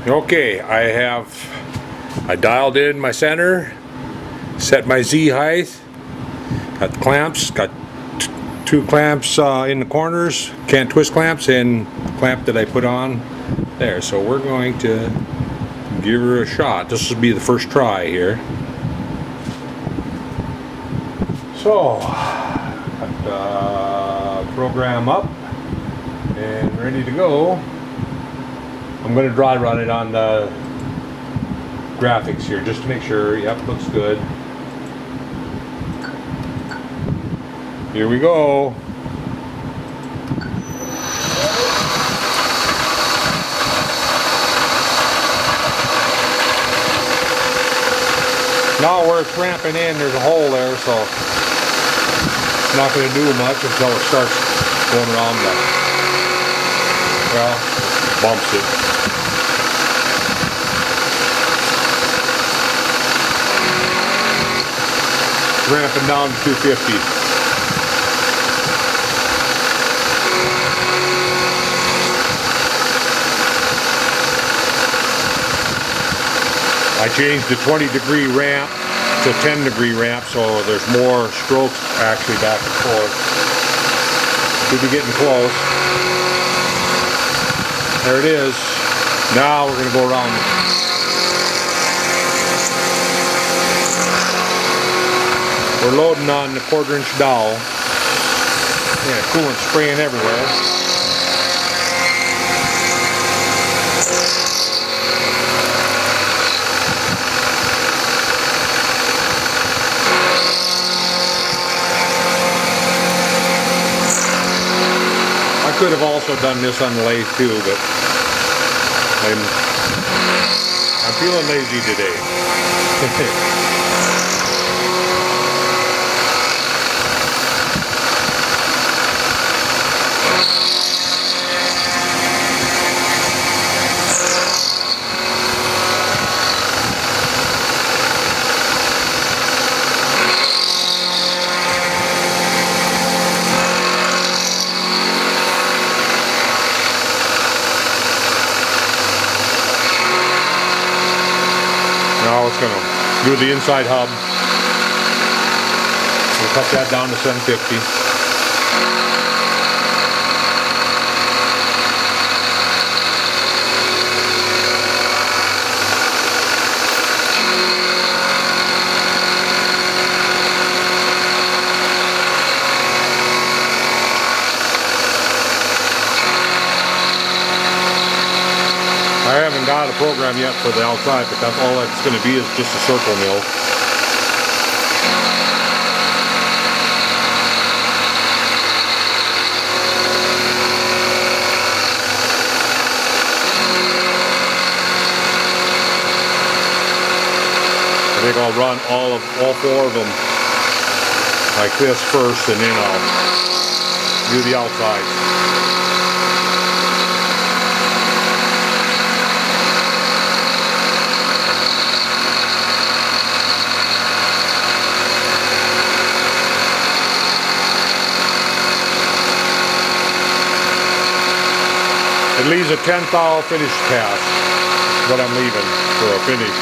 Okay, I dialed in my center, set my Z height, got the clamps, got two clamps in the corners, can't twist clamps, and clamp that I put on there. So we're going to give her a shot. This will be the first try here. So, got the program up and ready to go. I'm going to dry run it on the graphics here just to make sure. Yep, looks good. Here we go. Now where it's ramping in, there's a hole there, so it's not going to do much until it starts going around the, well, bumps it. Ramping down to 250. I changed the 20-degree ramp to 10-degree ramp, so there's more strokes actually back and forth. Should be getting close. There it is. Now we're going to go around. We're loading on the 1/4-inch dowel. Yeah, coolant spraying everywhere. I could have also done this on the lathe too, but I'm feeling lazy today. Now it's going to do the inside hub. We'll cut that down to 750. I haven't got a program yet for the outside, but that's all it's going to be, is just a circle mill. I think I'll run all four of them like this first, and then I'll do the outside. It leaves a 10-thou finish cast, what I'm leaving for a finish.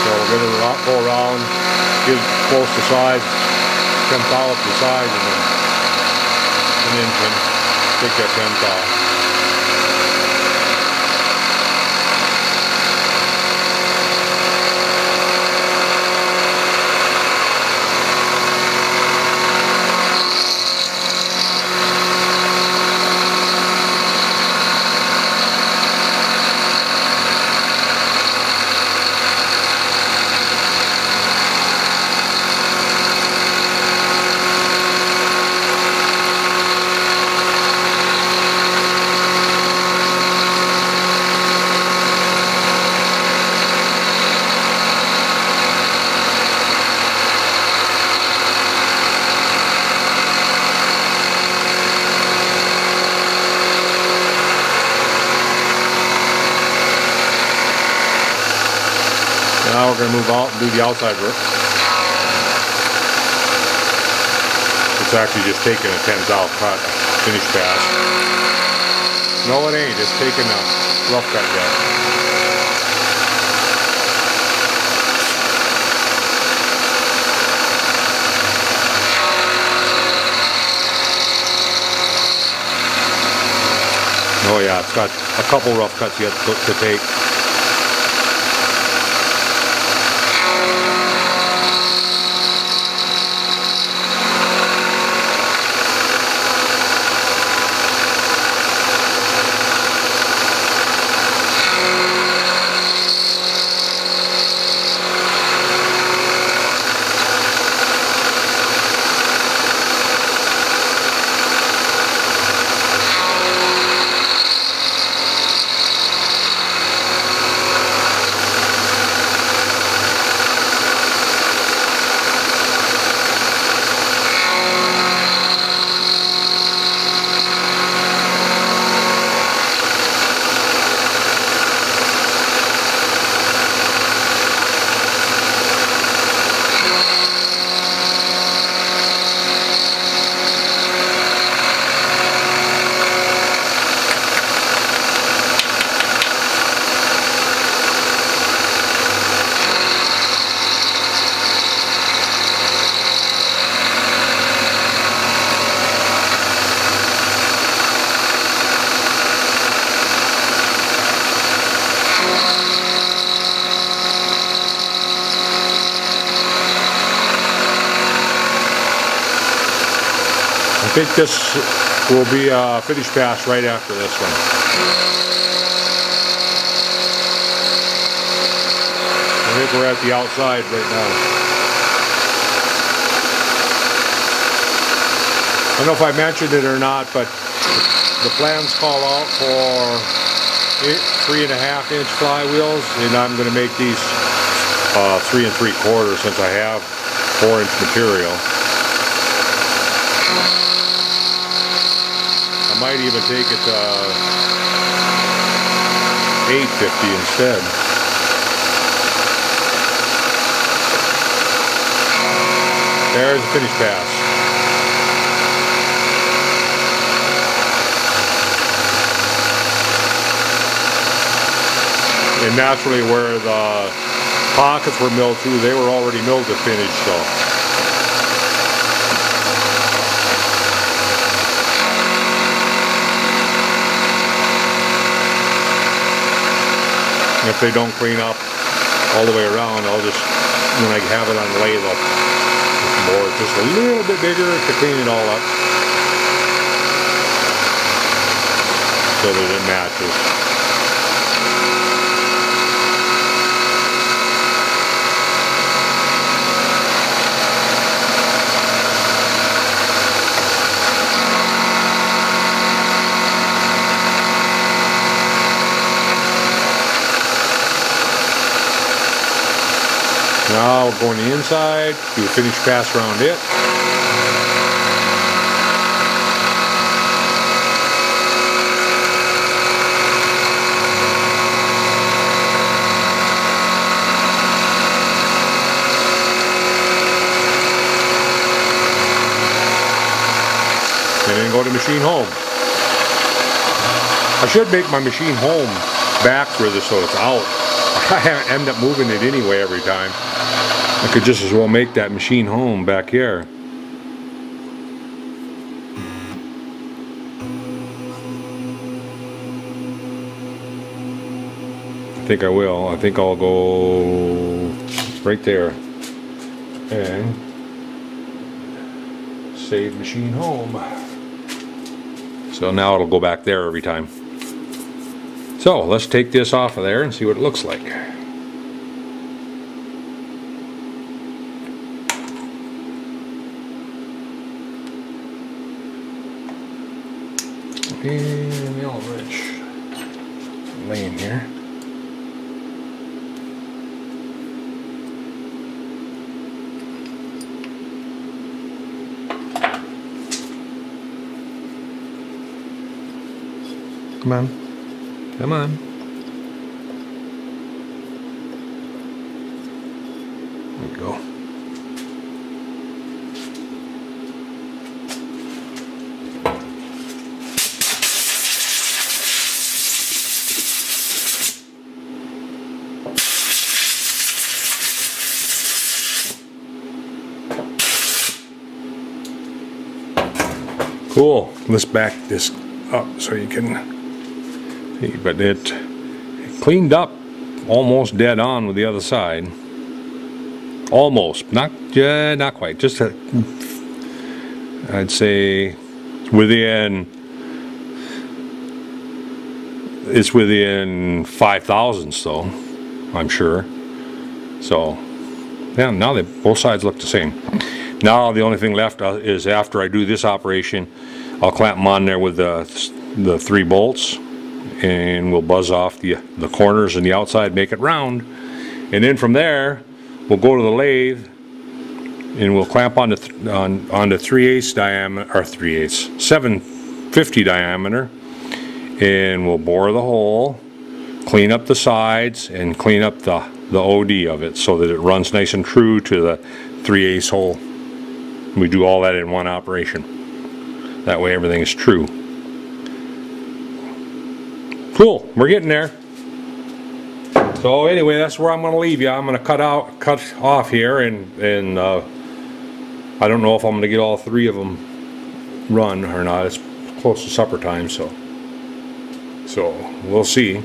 So we're going to go around, get close to size, 10-thou up to size, and then take that 10-thou. Now we're going to move out and do the outside work. It's actually just taking a 10-thou cut finish pass. No, it ain't. It's taking a rough cut yet. Oh yeah, it's got a couple rough cuts yet to take. I think this will be a finish pass right after this one. I think we're at the outside right now. I don't know if I mentioned it or not, but the plans call out for 3.5-inch flywheels, and I'm going to make these 3 3/4 since I have 4-inch material. I might even take it to 850 instead. There's the finish pass. And naturally where the pockets were milled through, they were already milled to finish, so. If they don't clean up all the way around, I'll just, when I have it on lathe, I'll bore it just a little bit bigger to clean it all up so that it matches. Now we're going to the inside, do a finish pass around it. And then go to machine home. I should make my machine home back further so it's out. I end up moving it anyway every time. I could just as well make that machine home back here. I think I will. I think I'll go right there and save machine home. So now it'll go back there every time. So let's take this off of there and see what it looks like. And the old wrench laying here. Come on. Come on. There we go. Cool. Let's back this up so you can see, but it cleaned up almost dead on with the other side. Almost, not quite. Just I'd say it's within 5,000ths though, I'm sure. So yeah, now both sides look the same. Now the only thing left is after I do this operation, I'll clamp them on there with the 3 bolts, and we'll buzz off the corners and the outside, make it round, and then from there we'll go to the lathe and we'll clamp on the 3/8 diameter, or 3/8, 750 diameter, and we'll bore the hole, clean up the sides, and clean up the OD of it so that it runs nice and true to the 3/8 hole. We do all that in one operation. That way everything is true. Cool, we're getting there. So anyway, that's where I'm going to leave you. I'm going to cut off here, and I don't know if I'm going to get all 3 of them run or not. It's close to supper time, so we'll see.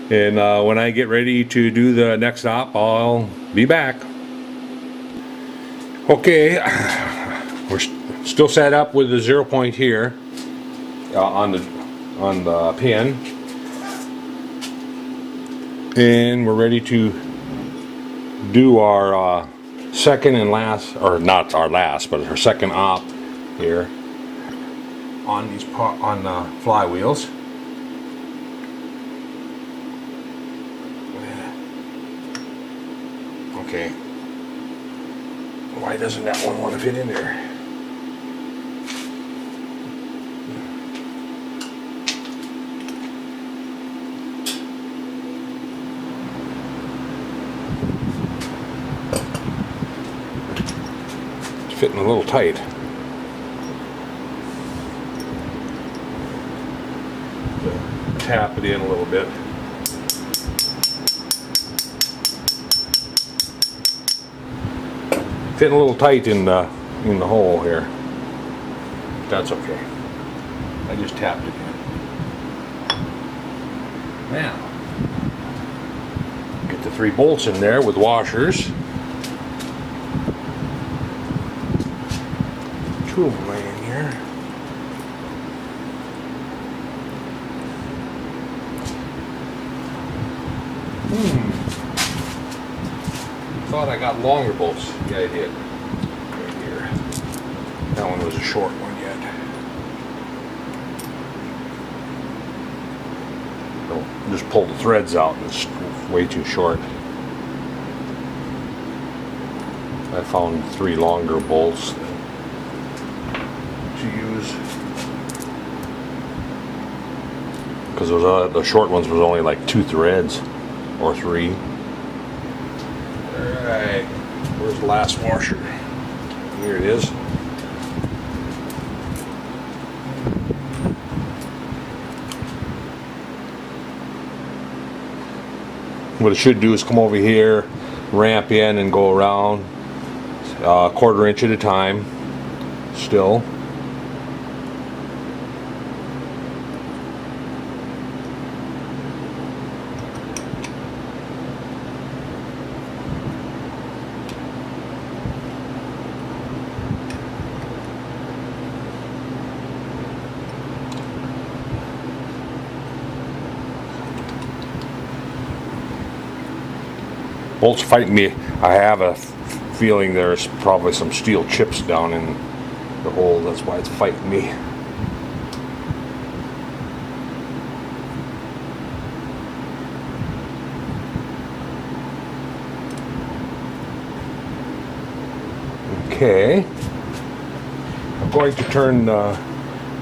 And when I get ready to do the next op, I'll be back. Okay, we're still set up with the 0 point here on the pin, and we're ready to do our second and last, or not our last, but our second op here on these flywheels. Okay. Why doesn't that one want to fit in there? It's fitting a little tight. Tap it in a little bit. Fitting a little tight in the hole here. That's okay. I just tapped it in. Now, get the 3 bolts in there with washers. 2 of them laying here. Thought I got longer bolts. Yeah, I did. Right here. That one was a short one yet. So just pull the threads out, and it's way too short. I found 3 longer bolts to use, because the short ones was only like 2 threads or 3. Alright, where's the last washer? Here it is. What it should do is come over here, ramp in, and go around 1/4 inch at a time, still. Bolts fighting me. I have a feeling there's probably some steel chips down in the hole. That's why it's fighting me. Okay. I'm going to turn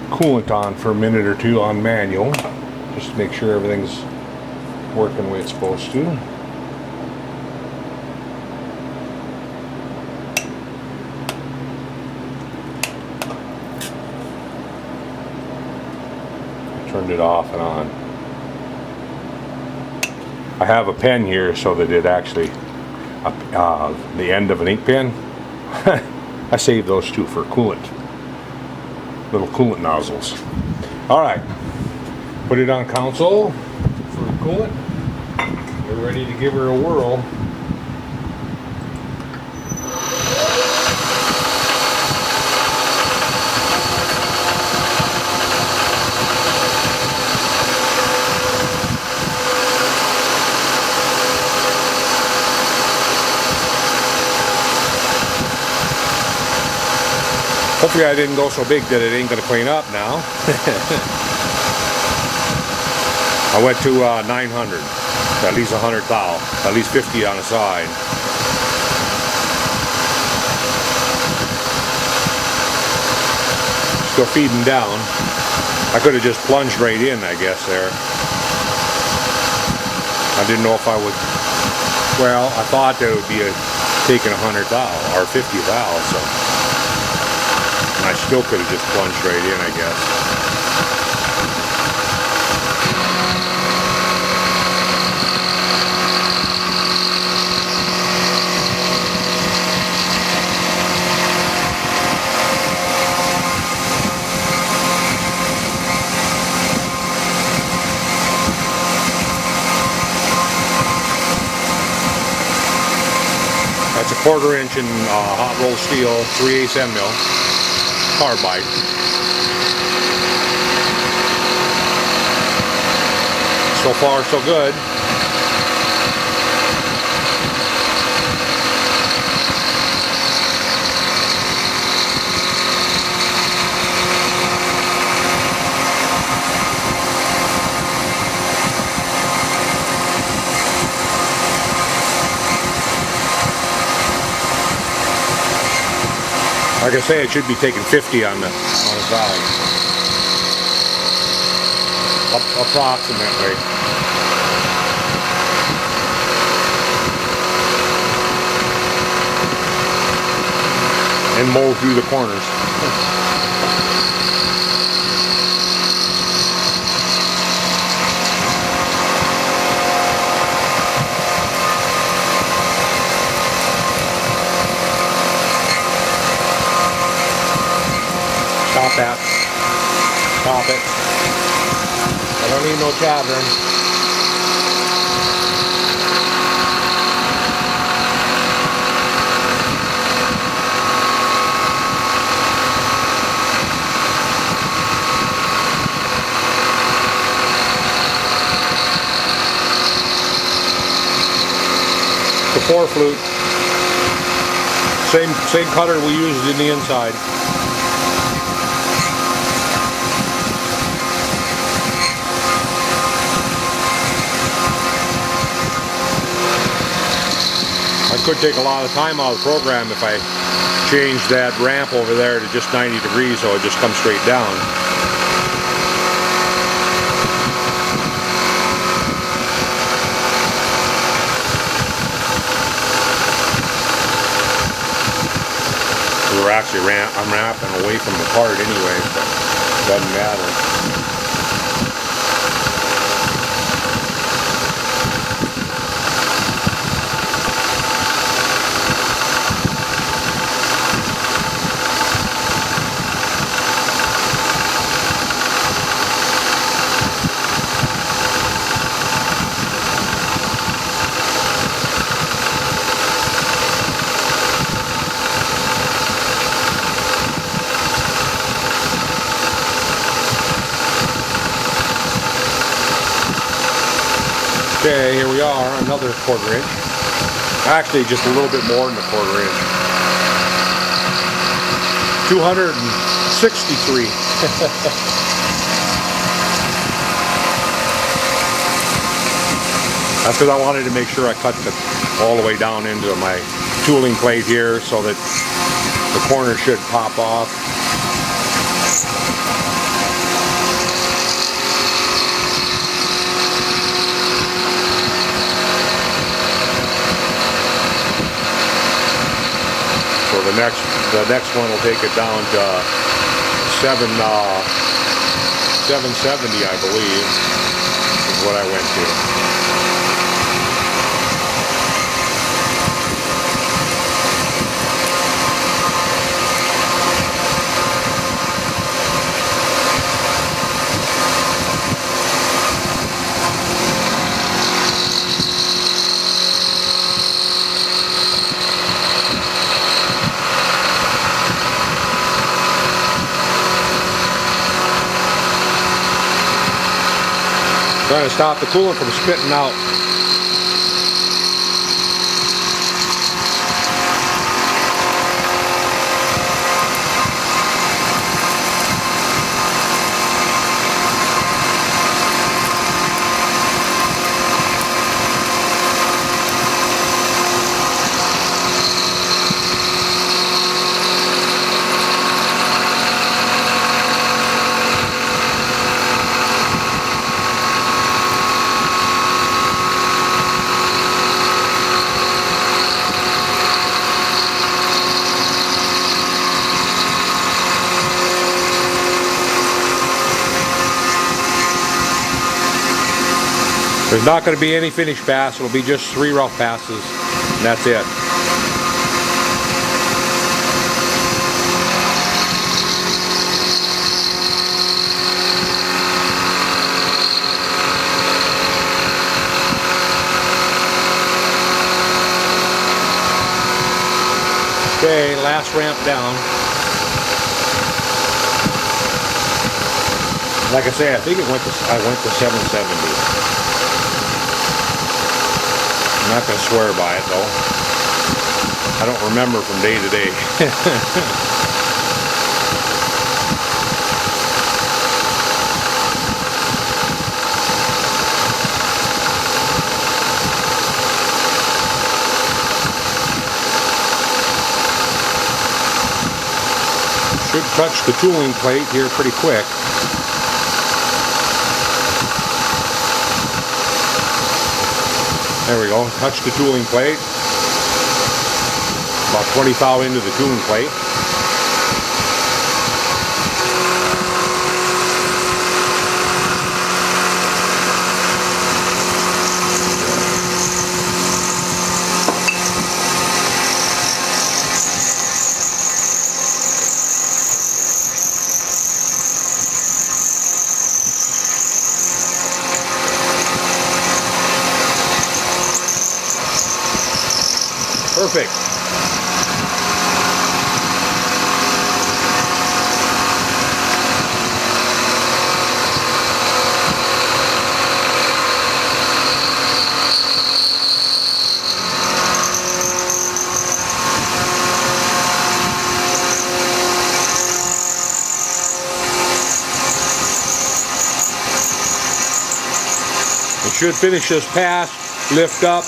coolant on for a minute or 2 on manual, just to make sure everything's working the way it's supposed to. Turned it off and on. I have a pen here so that it actually, the end of an ink pen, I saved those 2 for coolant. little coolant nozzles. All right, put it on console for the coolant. We're ready to give her a whirl. Hopefully I didn't go so big that it ain't gonna clean up now. I went to 900, at least 100 thou, at least 50 on the side. Still feeding down. I could have just plunged right in, I guess, there. I didn't know if I would, well, I thought there would be taking 100 thou, or 50 thou, so. I still could have just plunged right in, I guess. That's a 1/4 inch in hot rolled steel, 3/8 end mill. Carbide. So far, so good. Like I say, it should be taking 50 on the side. Approximately. And mold through the corners. Stop that. Stop it. I don't need no chattering. The 4 flute. Same cutter we used in the inside. I could take a lot of time out of the program if I changed that ramp over there to just 90 degrees so it just comes straight down. We're actually I'm ramping away from the part anyway, but it doesn't matter. Okay, here we are, another 1/4 inch. Actually, just a little bit more than a 1/4 inch. 263. That's because I wanted to make sure I cut all the way down into my tooling plate here so that the corner should pop off. So the next one will take it down to 770, I believe, is what I went to. Trying to stop the coolant from spitting out. There's not going to be any finish pass, it'll be just 3 rough passes, and that's it. Okay, last ramp down. Like I say, I think I went to 770. I'm not going to swear by it though. I don't remember from day to day. Should touch the tooling plate here pretty quick. There we go, touch the tooling plate. About 20 thou into the tooling plate. Perfect. We should finish this pass, lift up,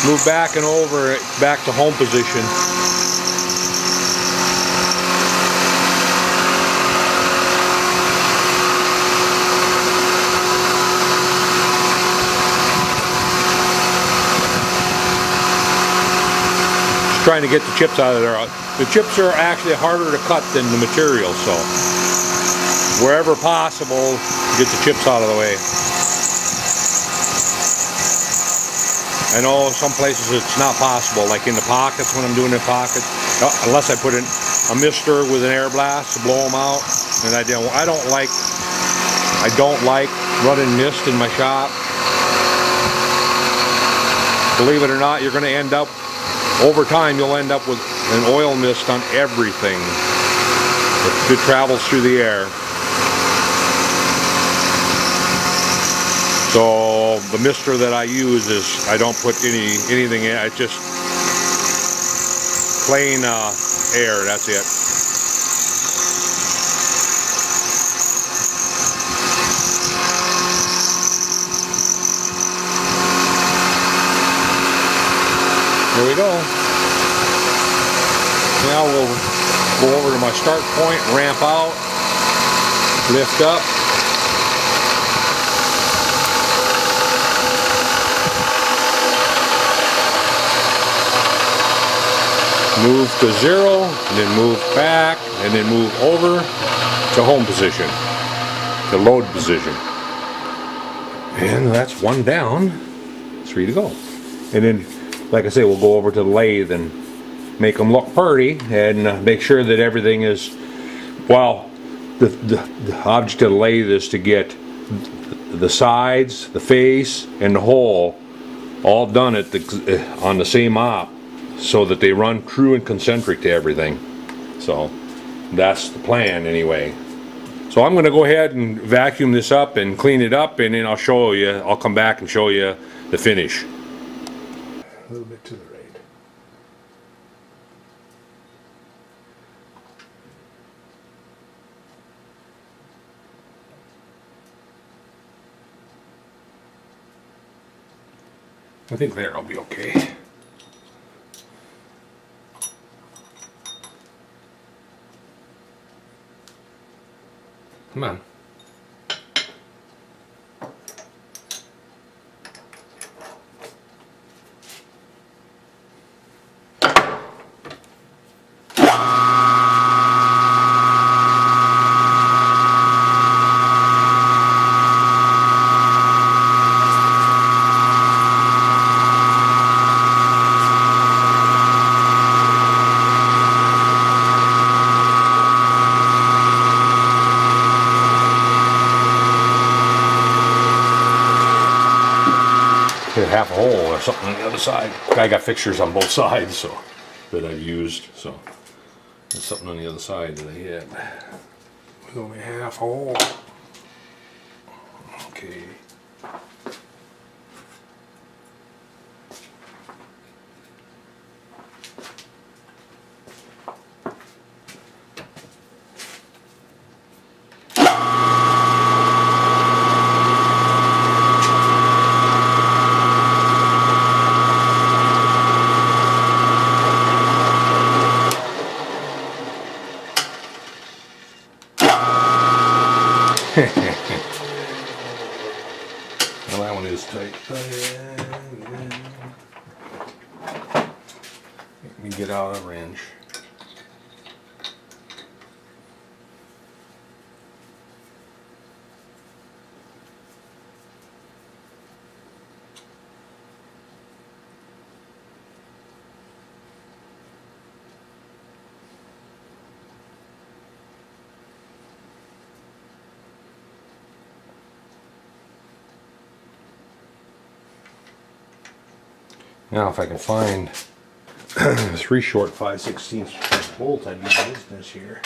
move back and over it, back to home position. Just trying to get the chips out of there. The chips are actually harder to cut than the material, so wherever possible, get the chips out of the way. I know some places it's not possible, like in the pockets when I'm doing the pockets, unless I put in a mister with an air blast to blow them out. And I don't like running mist in my shop. Believe it or not, you're going to end up, over time, you'll end up with an oil mist on everything if it travels through the air. So the mister that I use is, I don't put anything in, it's just plain air, that's it. There we go. Now we'll go over to my start point, ramp out, lift up. Move to 0, and then move back, and then move over to home position, to load position. And that's 1 down, 3 to go. And then, like I say, we'll go over to the lathe and make them look pretty, and make sure that everything is, well, the object of the lathe is to get the sides, the face, and the hole all done at on the same op, so that they run true and concentric to everything. So that's the plan anyway. So I'm going to go ahead and vacuum this up and clean it up, and then I'll show you. I'll come back and show you the finish. A little bit to the right. I think there will be okay. Come on. Half a hole or something on the other side. I got fixtures on both sides, so that I've used. So there's something on the other side that I hit. With only half hole. Okay. Well, that one is tight. Let me get out a wrench. Now if I can find 3 short 5/16 bolts, I'd be in business here.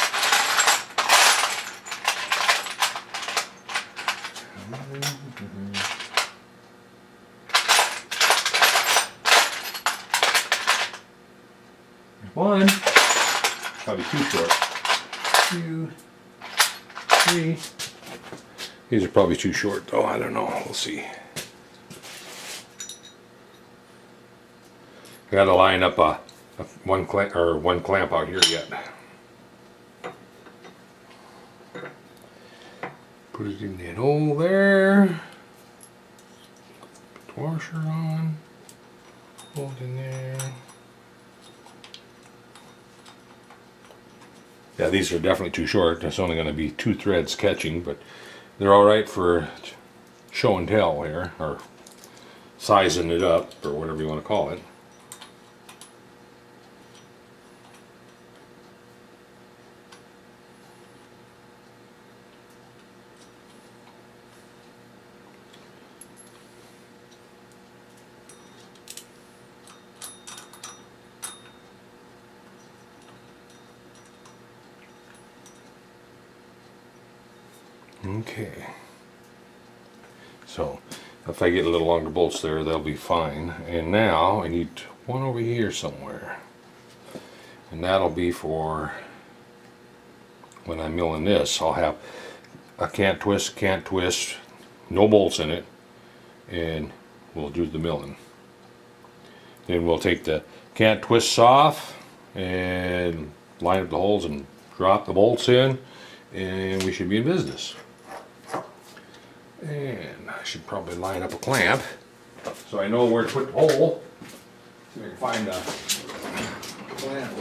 One, probably too short. 2, 3. These are probably too short though, I don't know, we'll see. I got to line up one clamp out here yet. Put it in that hole there. Put the washer on. Hold it in there. Yeah, these are definitely too short. There's only going to be 2 threads catching, but they're all right for show and tell here, or sizing it up, or whatever you want to call it. Okay, so if I get a little longer bolts there, they'll be fine. And now I need one over here somewhere, and that'll be for when I'm milling this. I'll have a can't twist, no bolts in it, and we'll do the milling. Then we'll take the can't twists off and line up the holes and drop the bolts in, and we should be in business. And I should probably line up a clamp so I know where to put the hole. See if I can find a clamp.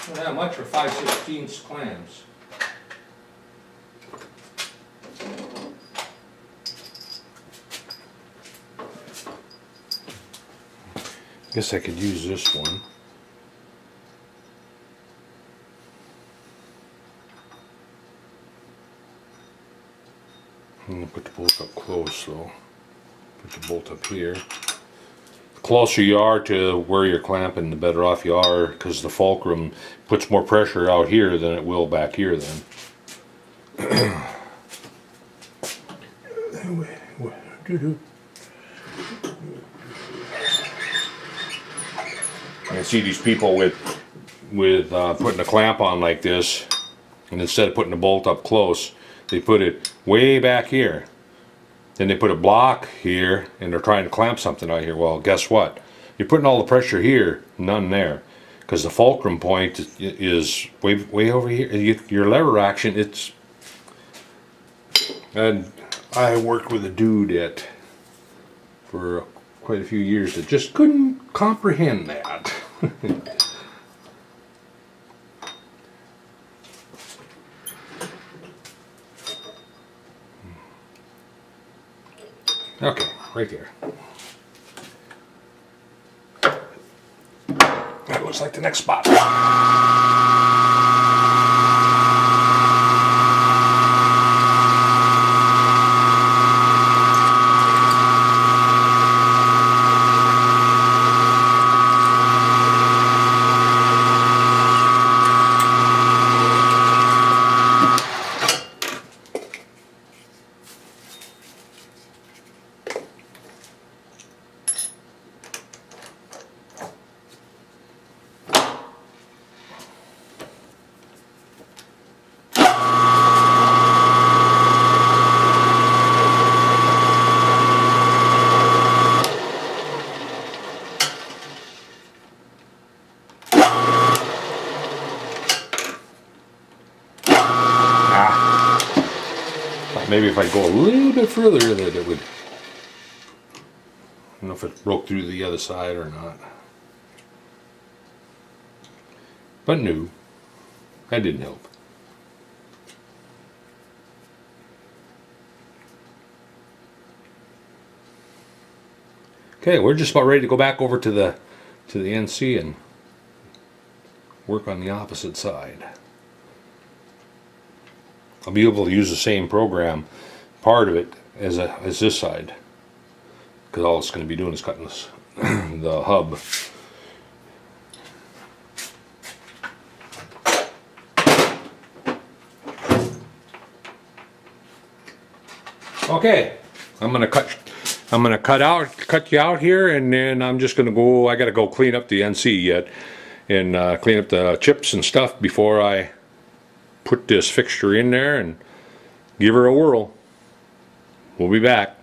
Not that much for 5/16 clamps. Guess I could use this one. I'm going to put the bolt up close though. Put the bolt up here. The closer you are to where you're clamping, the better off you are, because the fulcrum puts more pressure out here than it will back here then. I see these people with putting a clamp on like this, and instead of putting the bolt up close, they put it way back here. Then they put a block here, and they're trying to clamp something out here. Well, guess what? You're putting all the pressure here, none there, because the fulcrum point is way over here. Your lever action, it's. And I worked with a dude for quite a few years that just couldn't comprehend that. Okay, right there. That looks like the next spot. Maybe if I go a little bit further that it would, I don't know if it broke through the other side or not. But no, that didn't help. Okay, we're just about ready to go back over to the NC and work on the opposite side. I'll be able to use the same program, part of it, as this side, because all it's going to be doing is cutting this, the hub. Okay, I'm gonna cut you out here, and then I'm just gonna go. I gotta go clean up the NC yet, and clean up the chips and stuff before I put this fixture in there and give her a whirl. We'll be back.